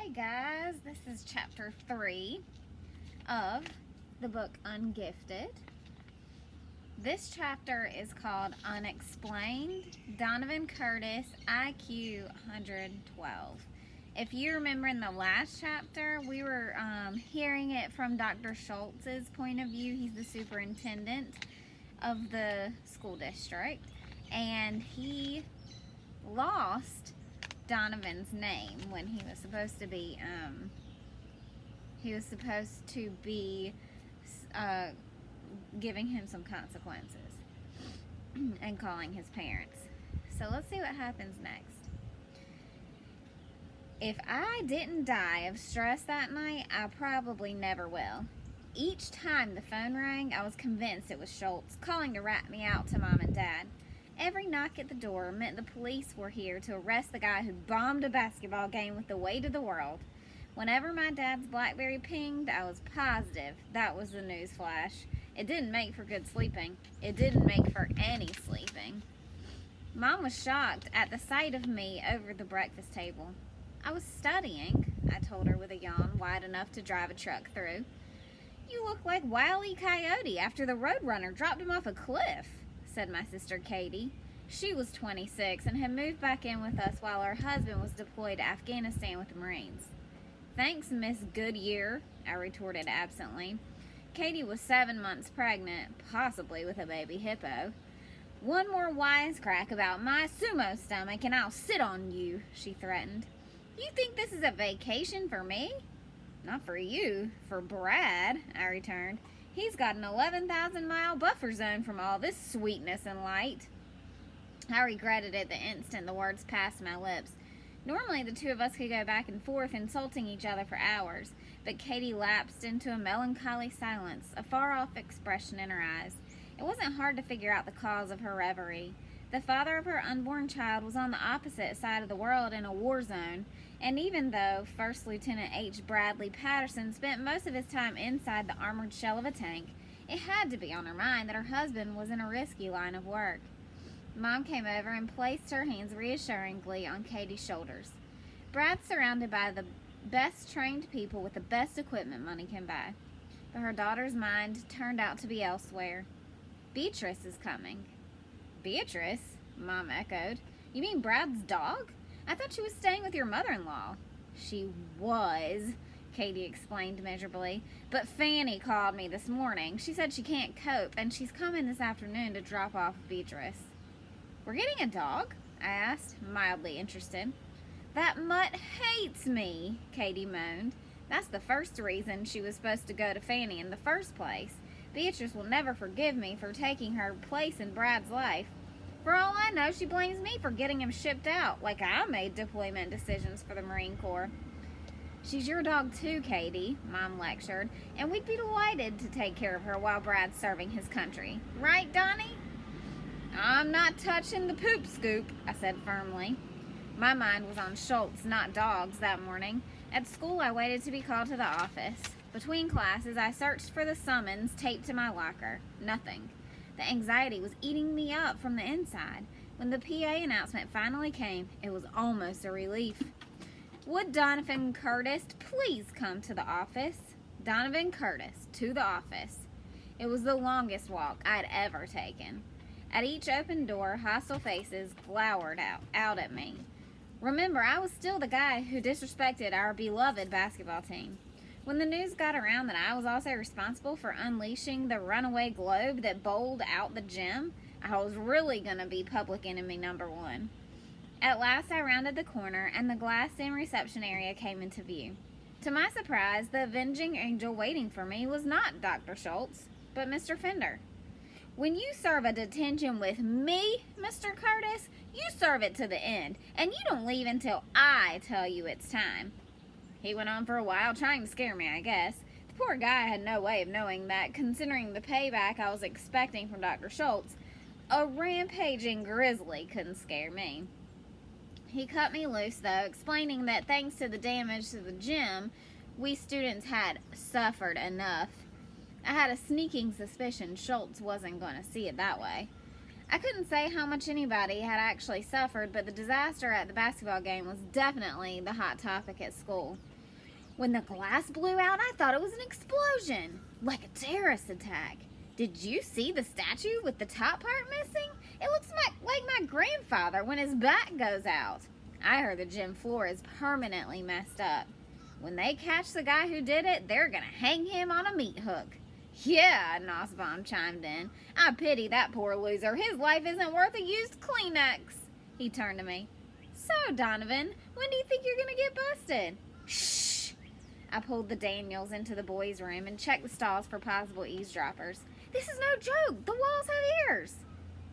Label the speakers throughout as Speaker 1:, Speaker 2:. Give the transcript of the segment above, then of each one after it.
Speaker 1: Hey guys, this is chapter 3 of the book Ungifted. This chapter is called Unexplained, Donovan Curtis, IQ 112. If you remember in the last chapter, we were hearing it from Dr. Schultz's point of view. He's the superintendent of the school district, and he lost Donovan's name when he was supposed to be giving him some consequences and calling his parents. So let's see what happens next. If I didn't die of stress that night, I probably never will. Each time the phone rang, I was convinced it was Schultz calling to rat me out to Mom and Dad. Every knock at the door meant the police were here to arrest the guy who bombed a basketball game with the weight of the world. Whenever my dad's BlackBerry pinged, I was positive that was the news flash. It didn't make for good sleeping. It didn't make for any sleeping. Mom was shocked at the sight of me over the breakfast table. I was studying, I told her with a yawn wide enough to drive a truck through. You look like Wile E. Coyote after the Roadrunner dropped him off a cliff, said my sister Katie. She was 26 and had moved back in with us while her husband was deployed to Afghanistan with the Marines. Thanks, Miss Goodyear, I retorted absently. Katie was 7 months pregnant, possibly with a baby hippo. One more wisecrack about my sumo stomach and I'll sit on you, she threatened. You think this is a vacation for me? Not for you, for Brad, I returned. He's got an 11,000-mile buffer zone from all this sweetness and light. I regretted it the instant the words passed my lips. Normally, the two of us could go back and forth insulting each other for hours, but Katie lapsed into a melancholy silence, a far-off expression in her eyes. It wasn't hard to figure out the cause of her reverie. The father of her unborn child was on the opposite side of the world in a war zone, and even though First Lieutenant H. Bradley Patterson spent most of his time inside the armored shell of a tank, it had to be on her mind that her husband was in a risky line of work. Mom came over and placed her hands reassuringly on Katie's shoulders. Brad's surrounded by the best trained people with the best equipment money can buy. But her daughter's mind turned out to be elsewhere. Beatrice is coming. Beatrice? Mom echoed. You mean Brad's dog? I thought she was staying with your mother-in-law. She was, Katie explained miserably. But Fanny called me this morning. She said she can't cope, and she's coming this afternoon to drop off Beatrice. We're getting a dog? I asked, mildly interested. That mutt hates me, Katie moaned. That's the first reason she was supposed to go to Fanny in the first place. Beatrice will never forgive me for taking her place in Brad's life. For all I know, she blames me for getting him shipped out, like I made deployment decisions for the Marine Corps. She's your dog too, Katie, Mom lectured, and we'd be delighted to take care of her while Brad's serving his country. Right, Donnie? I'm not touching the poop scoop, I said firmly. My mind was on Schultz, not dogs, that morning. At school, I waited to be called to the office. Between classes, I searched for the summons taped to my locker. Nothing. The anxiety was eating me up from the inside. When the PA announcement finally came, it was almost a relief. Would Donovan Curtis please come to the office? Donovan Curtis to the office. It was the longest walk I'd ever taken. At each open door, hostile faces glowered out at me. Remember, I was still the guy who disrespected our beloved basketball team. When the news got around that I was also responsible for unleashing the runaway globe that bowled out the gym, I was really going to be public enemy number one. At last, I rounded the corner, and the glassed-in reception area came into view. To my surprise, the avenging angel waiting for me was not Dr. Schultz, but Mr. Fender. When you serve a detention with me, Mr. Curtis, you serve it to the end, and you don't leave until I tell you it's time. He went on for a while, trying to scare me, I guess. The poor guy had no way of knowing that, considering the payback I was expecting from Dr. Schultz, a rampaging grizzly couldn't scare me. He cut me loose, though, explaining that thanks to the damage to the gym, we students had suffered enough. I had a sneaking suspicion Schultz wasn't going to see it that way. I couldn't say how much anybody had actually suffered, but the disaster at the basketball game was definitely the hot topic at school. When the glass blew out, I thought it was an explosion, like a terrorist attack. Did you see the statue with the top part missing? It looks like my grandfather when his back goes out. I heard the gym floor is permanently messed up. When they catch the guy who did it, they're gonna hang him on a meat hook. Yeah, Nussbaum chimed in. I pity that poor loser. His life isn't worth a used Kleenex. He turned to me. So, Donovan, when do you think you're gonna get busted? Shh! I pulled the Daniels into the boys' room and checked the stalls for possible eavesdroppers. This is no joke. The walls have ears.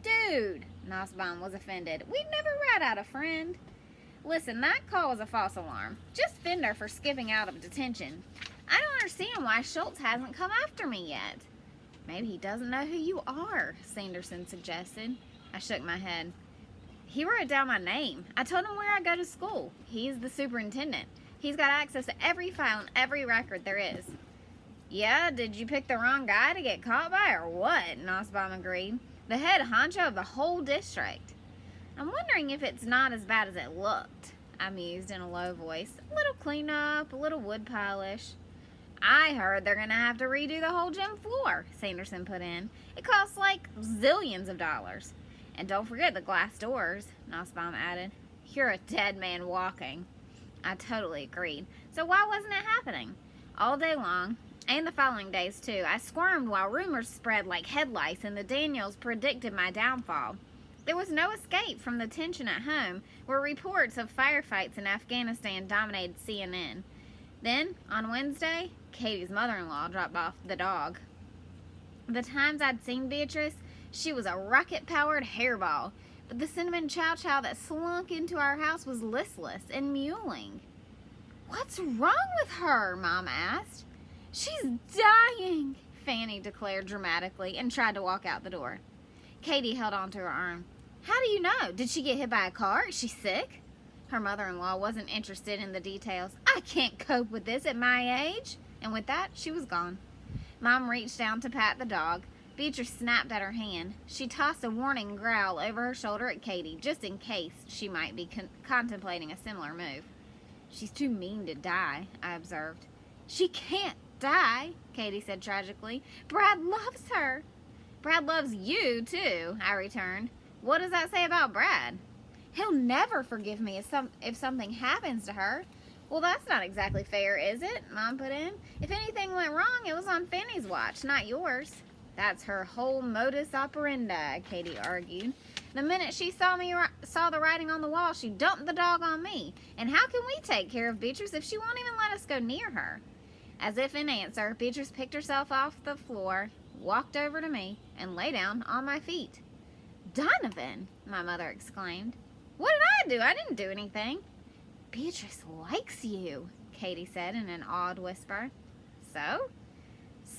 Speaker 1: Dude, Nussbaum was offended. We'd never rat out a friend. Listen, that call was a false alarm. Just Fender for skipping out of detention. I don't understand why Schultz hasn't come after me yet. Maybe he doesn't know who you are, Sanderson suggested. I shook my head. He wrote down my name. I told him where I go to school. He's the superintendent. He's got access to every file and every record there is. Yeah, did you pick the wrong guy to get caught by or what? Nussbaum agreed. The head honcho of the whole district. I'm wondering if it's not as bad as it looked, I mused in a low voice. A little cleanup, a little wood polish. I heard they're going to have to redo the whole gym floor, Sanderson put in. It costs like zillions of dollars. And don't forget the glass doors, Nussbaum added. You're a dead man walking. I totally agreed. So why wasn't it happening? All day long, and the following days too, I squirmed while rumors spread like head lice and the Daniels predicted my downfall. There was no escape from the tension at home, where reports of firefights in Afghanistan dominated CNN. Then, on Wednesday, Katie's mother-in-law dropped off the dog. The times I'd seen Beatrice, she was a rocket-powered hairball, but the cinnamon chow-chow that slunk into our house was listless and mewling. What's wrong with her? Mom asked. She's dying, Fanny declared dramatically and tried to walk out the door. Katie held onto her arm. How do you know? Did she get hit by a car? Is she sick? Her mother-in-law wasn't interested in the details. I can't cope with this at my age. And with that, she was gone. Mom reached down to pat the dog. Beatrice snapped at her hand. She tossed a warning growl over her shoulder at Katie, just in case she might be contemplating a similar move. She's too mean to die, I observed. She can't die, Katie said tragically. Brad loves her. Brad loves you, too, I returned. What does that say about Brad? He'll never forgive me if something happens to her. Well, that's not exactly fair, is it? Mom put in. If anything went wrong, it was on Fanny's watch, not yours. That's her whole modus operandi, Katie argued. The minute she saw the writing on the wall, she dumped the dog on me. And how can we take care of Beatrice if she won't even let us go near her? As if in answer, Beatrice picked herself off the floor, walked over to me, and lay down on my feet. Donovan, my mother exclaimed. What did I do? I didn't do anything. Beatrice likes you, Katie said in an awed whisper. So?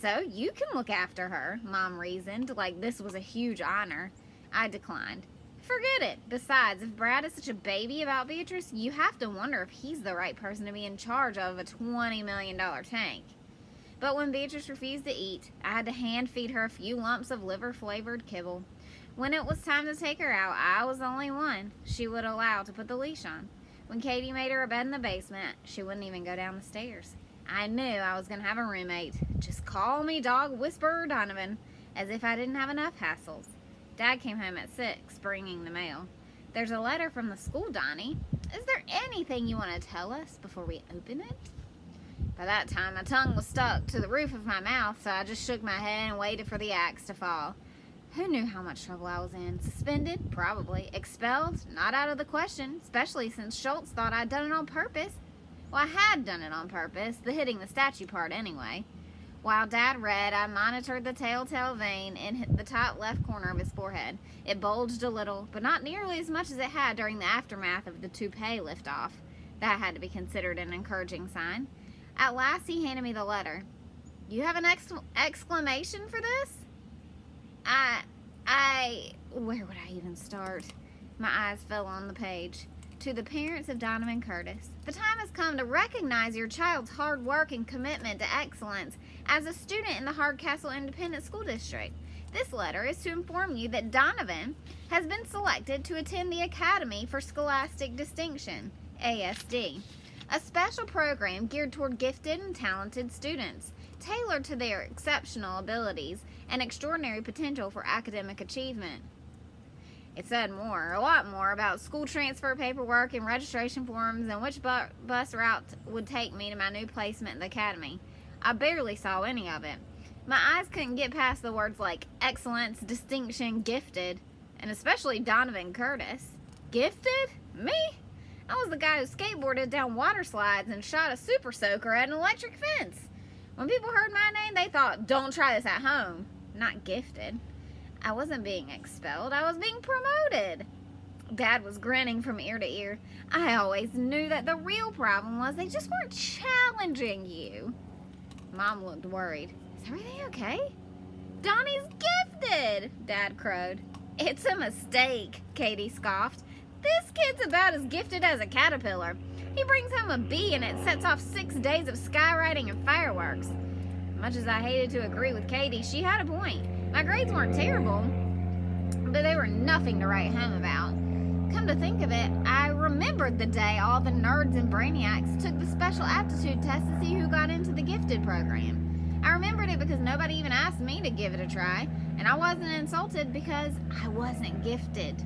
Speaker 1: So you can look after her, Mom reasoned, like this was a huge honor. I declined. Forget it. Besides, if Brad is such a baby about Beatrice, you have to wonder if he's the right person to be in charge of a $20 million tank. But when Beatrice refused to eat, I had to hand feed her a few lumps of liver-flavored kibble. When it was time to take her out, I was the only one she would allow to put the leash on. When Katie made her a bed in the basement, she wouldn't even go down the stairs. I knew I was going to have a roommate. Just call me Dog Whisperer Donovan, as if I didn't have enough hassles. Dad came home at 6, bringing the mail. There's a letter from the school, Donnie. Is there anything you want to tell us before we open it? By that time, my tongue was stuck to the roof of my mouth, so I just shook my head and waited for the axe to fall. Who knew how much trouble I was in? Suspended? Probably. Expelled? Not out of the question, especially since Schultz thought I'd done it on purpose. Well, I had done it on purpose, the hitting the statue part anyway. While Dad read, I monitored the telltale vein in the top left corner of his forehead. It bulged a little, but not nearly as much as it had during the aftermath of the toupee liftoff. That had to be considered an encouraging sign. At last, he handed me the letter. You have an exclamation for this? Where would I even start? My eyes fell on the page. To the parents of Donovan Curtis, the time has come to recognize your child's hard work and commitment to excellence as a student in the Hardcastle Independent School District. This letter is to inform you that Donovan has been selected to attend the Academy for Scholastic Distinction, ASD. a special program geared toward gifted and talented students, tailored to their exceptional abilities and extraordinary potential for academic achievement. It said a lot more, about school transfer paperwork and registration forms and which bus route would take me to my new placement in the academy. I barely saw any of it. My eyes couldn't get past the words like excellence, distinction, gifted, and especially Donovan Curtis. Gifted? Me? I was the guy who skateboarded down water slides and shot a super soaker at an electric fence. When people heard my name, they thought, don't try this at home. Not gifted. I wasn't being expelled. I was being promoted. Dad was grinning from ear to ear. I always knew that the real problem was they just weren't challenging you. Mom looked worried. Is everything okay? Donnie's gifted, Dad crowed. It's a mistake, Katie scoffed. This kid's about as gifted as a caterpillar. He brings home a bee and it sets off 6 days of skywriting and fireworks. Much as I hated to agree with Katie, she had a point. My grades weren't terrible, but they were nothing to write home about. Come to think of it, I remembered the day all the nerds and brainiacs took the special aptitude test to see who got into the gifted program. I remembered it because nobody even asked me to give it a try, and I wasn't insulted because I wasn't gifted.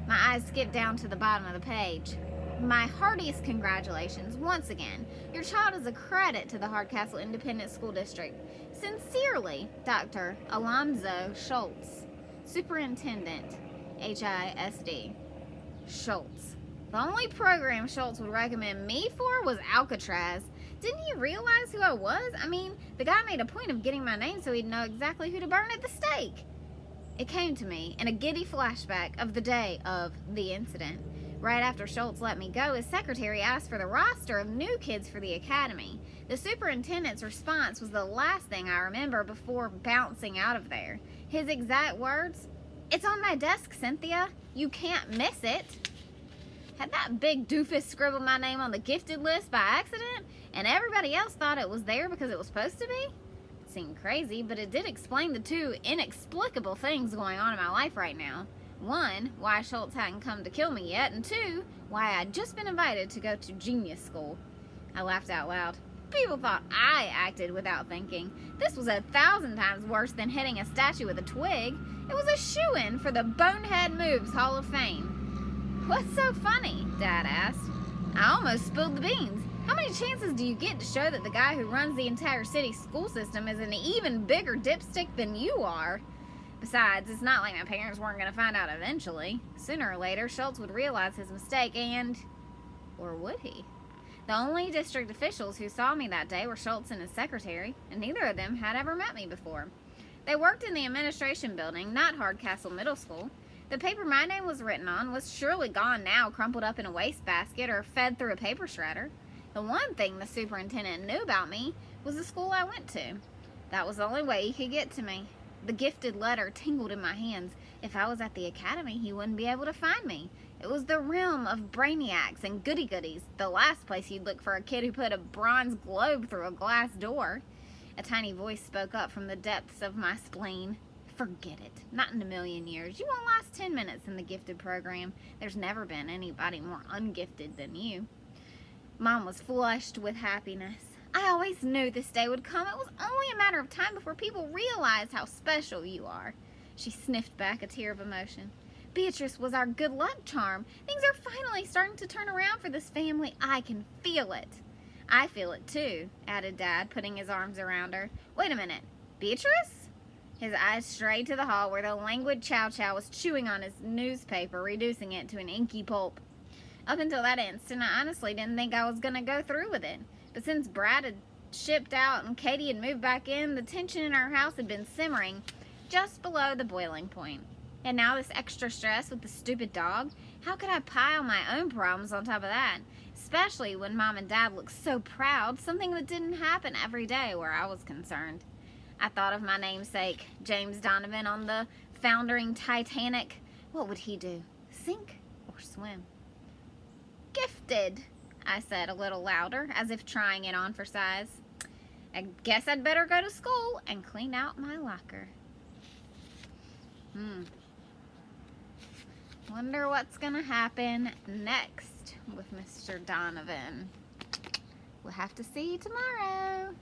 Speaker 1: My eyes skipped down to the bottom of the page. My heartiest congratulations once again. Your child is a credit to the Hardcastle Independent School District. Sincerely, Dr. Alonzo Schultz, Superintendent, HISD. Schultz. The only program Schultz would recommend me for was Alcatraz. Didn't he realize who I was? I mean, the guy made a point of getting my name so he'd know exactly who to burn at the stake. It came to me in a giddy flashback of the day of the incident. Right after Schultz let me go, his secretary asked for the roster of new kids for the academy. The superintendent's response was the last thing I remember before bouncing out of there. His exact words, "It's on my desk, Cynthia. You can't miss it." Had that big doofus scribbled my name on the gifted list by accident, and everybody else thought it was there because it was supposed to be? It seemed crazy, but it did explain the two inexplicable things going on in my life right now. One, why Schultz hadn't come to kill me yet, and two, why I'd just been invited to go to genius school. I laughed out loud. People thought I acted without thinking. This was 1,000 times worse than hitting a statue with a twig. It was a shoo-in for the Bonehead Moves Hall of Fame. What's so funny? Dad asked. I almost spilled the beans. How many chances do you get to show that the guy who runs the entire city school system is an even bigger dipstick than you are? Besides, it's not like my parents weren't going to find out eventually. Sooner or later, Schultz would realize his mistake and... or would he? The only district officials who saw me that day were Schultz and his secretary, and neither of them had ever met me before. They worked in the administration building, not Hardcastle Middle School. The paper my name was written on was surely gone now, crumpled up in a wastebasket or fed through a paper shredder. The one thing the superintendent knew about me was the school I went to. That was the only way he could get to me. The gifted letter tingled in my hands. If I was at the academy, he wouldn't be able to find me. It was the realm of brainiacs and goody-goodies, the last place you'd look for a kid who put a bronze globe through a glass door. A tiny voice spoke up from the depths of my spleen. Forget it. Not in a million years. You won't last 10 minutes in the gifted program. There's never been anybody more ungifted than you. Mom was flushed with happiness. I always knew this day would come. It was only a matter of time before people realized how special you are. She sniffed back a tear of emotion. Beatrice was our good luck charm. Things are finally starting to turn around for this family. I can feel it. I feel it too, added Dad, putting his arms around her. Wait a minute. Beatrice? His eyes strayed to the hall where the languid Chow Chow was chewing on his newspaper, reducing it to an inky pulp. Up until that instant, I honestly didn't think I was going to go through with it. But since Brad had shipped out and Katie had moved back in, the tension in our house had been simmering just below the boiling point. And now this extra stress with the stupid dog? How could I pile my own problems on top of that? Especially when Mom and Dad looked so proud, something that didn't happen every day where I was concerned. I thought of my namesake, James Donovan, on the foundering Titanic. What would he do? Sink or swim? Gifted, I said a little louder, as if trying it on for size. I guess I'd better go to school and clean out my locker. Wonder what's gonna happen next with Mr. Donovan. We'll have to see you tomorrow.